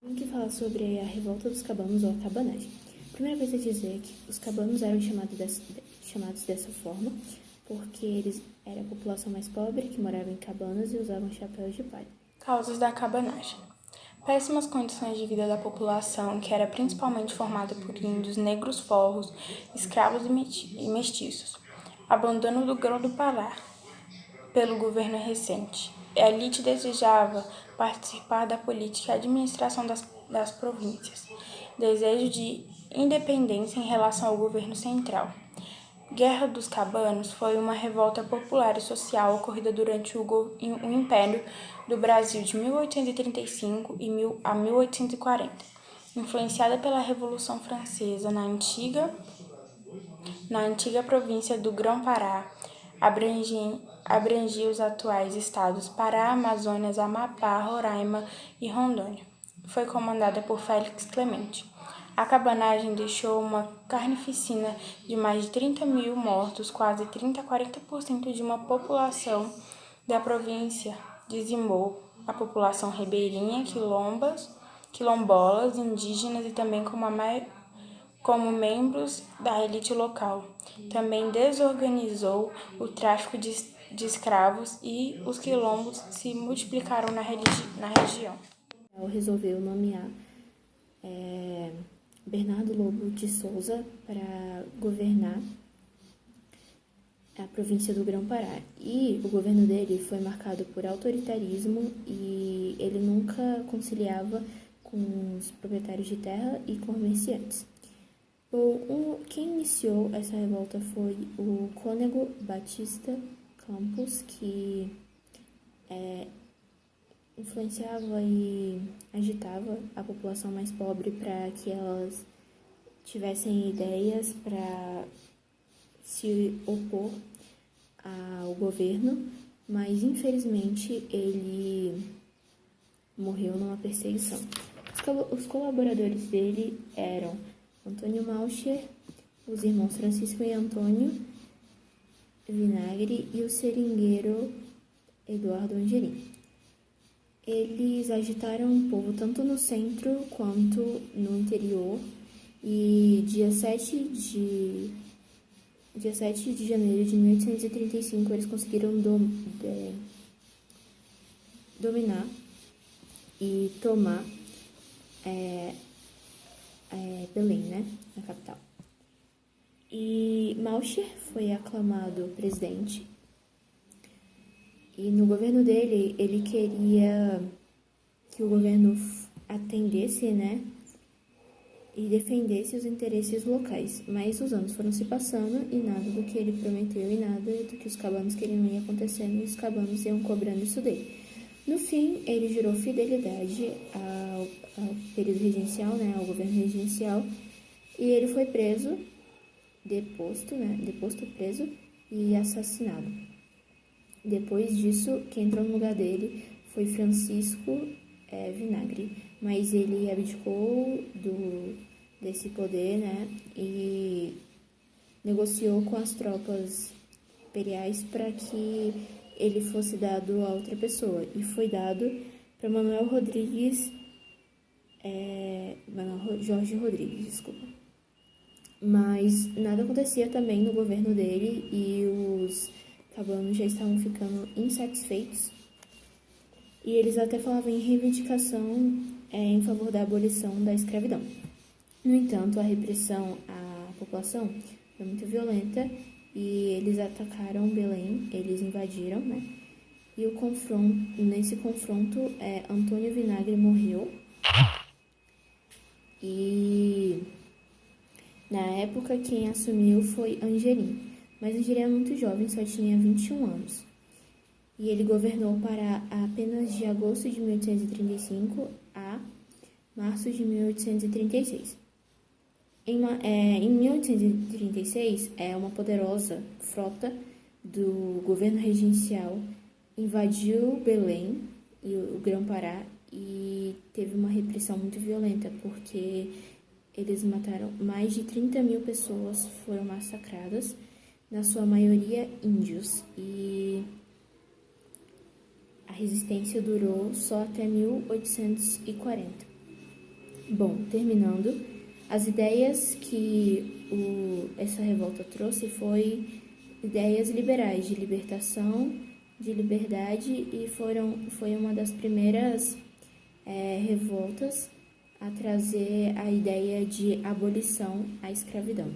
Tenho que falar sobre a revolta dos cabanos ou a cabanagem. A primeira coisa a dizer é que os cabanos eram chamados dessa forma porque eles eram a população mais pobre que morava em cabanas e usavam chapéus de palha. Causas da cabanagem. Péssimas condições de vida da população, que era principalmente formada por índios, negros forros, escravos e mestiços. Abandono do grão do Pará pelo governo recente. A elite desejava participar da política e administração das províncias. Desejo de independência em relação ao governo central. Guerra dos Cabanos foi uma revolta popular e social ocorrida durante o Império do Brasil de 1835 a 1840, influenciada pela Revolução Francesa na antiga província do Grão-Pará, abrangia os atuais estados Pará, Amazonas, Amapá, Roraima e Rondônia. Foi comandada por Félix Clemente. A cabanagem deixou uma carnificina de mais de 30 mil mortos, quase 30 a 40% de uma população da província. Dizimou a população ribeirinha, quilombolas, indígenas e também como membros da elite local. Também desorganizou o tráfico de escravos e os quilombos se multiplicaram na região. Ela resolveu nomear Bernardo Lobo de Souza para governar a província do Grão-Pará. E o governo dele foi marcado por autoritarismo e ele nunca conciliava com os proprietários de terra e comerciantes. Quem iniciou essa revolta foi o cônego Batista Campos, que influenciava e agitava a população mais pobre para que elas tivessem ideias para se opor ao governo, mas infelizmente ele morreu numa perseguição. Os colaboradores dele eram Antônio Malcher, os irmãos Francisco e Antônio Vinagre e o seringueiro Eduardo Angelim. Eles agitaram o povo tanto no centro quanto no interior e dia 7 de janeiro de 1835 eles conseguiram dominar e tomar Belém, né, na capital. E Malcher foi aclamado presidente. E no governo dele, ele queria que o governo atendesse, né, e defendesse os interesses locais. Mas os anos foram se passando e nada do que ele prometeu e nada do que os cabanos queriam ir acontecendo e os cabanos iam cobrando isso dele. No fim, ele jurou fidelidade ao período regencial, né, ao governo regencial, e ele foi preso, preso e assassinado. Depois disso, quem entrou no lugar dele foi Francisco Vinagre, mas ele abdicou desse poder, né, e negociou com as tropas imperiais para que ele fosse dado a outra pessoa, e foi dado para Manuel Jorge Rodrigues, desculpa. Mas nada acontecia também no governo dele e os cabanos já estavam ficando insatisfeitos e eles até falavam em reivindicação em favor da abolição da escravidão. No entanto, a repressão à população foi muito violenta e eles atacaram Belém, eles invadiram, né? E nesse confronto, Antônio Vinagre morreu. E na época quem assumiu foi Angelim, mas Angelim era muito jovem, só tinha 21 anos. E ele governou para apenas de agosto de 1835 a março de 1836. Em 1836, uma poderosa frota do governo regencial invadiu Belém e o Grão-Pará e teve uma repressão muito violenta, porque eles mataram mais de 30 mil pessoas, foram massacradas, na sua maioria índios, e a resistência durou só até 1840. Bom, terminando, as ideias que essa revolta trouxe foi ideias liberais de libertação, de liberdade e foi uma das primeiras revoltas a trazer a ideia de abolição à escravidão.